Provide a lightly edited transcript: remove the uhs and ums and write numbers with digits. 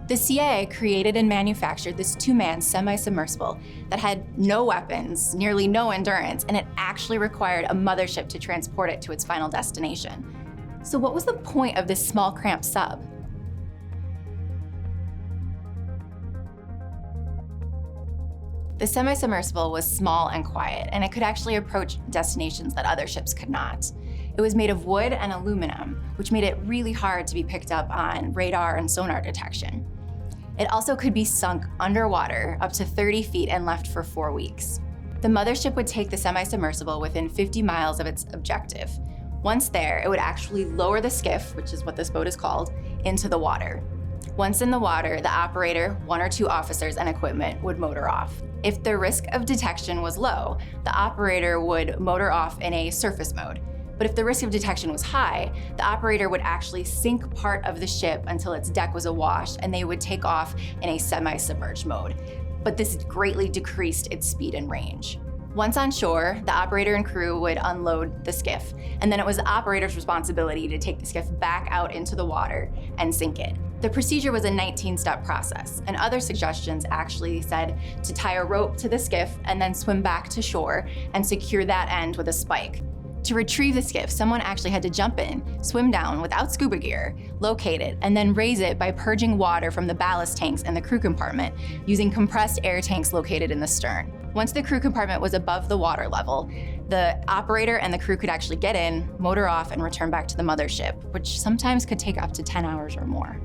The CIA created and manufactured this two-man semi-submersible that had no weapons, nearly no endurance, and it actually required a mothership to transport it to its final destination. So what was the point of this small, cramped sub? The semi-submersible was small and quiet, and it could actually approach destinations that other ships could not. It was made of wood and aluminum, which made it really hard to be picked up on radar and sonar detection. It also could be sunk underwater up to 30 feet and left for 4 weeks. The mothership would take the semi-submersible within 50 miles of its objective. Once there, it would actually lower the skiff, which is what this boat is called, into the water. Once in the water, the operator, 1 or 2 officers, and equipment would motor off. If the risk of detection was low, the operator would motor off in a surface mode. But if the risk of detection was high, the operator would actually sink part of the ship until its deck was awash, and they would take off in a semi-submerged mode. But this greatly decreased its speed and range. Once on shore, the operator and crew would unload the skiff, and then it was the operator's responsibility to take the skiff back out into the water and sink it. The procedure was a 19-step process, and other suggestions actually said to tie a rope to the skiff and then swim back to shore and secure that end with a spike. To retrieve the skiff, someone actually had to jump in, swim down without scuba gear, locate it, and then raise it by purging water from the ballast tanks in the crew compartment using compressed air tanks located in the stern. Once the crew compartment was above the water level, the operator and the crew could actually get in, motor off, and return back to the mothership, which sometimes could take up to 10 hours or more.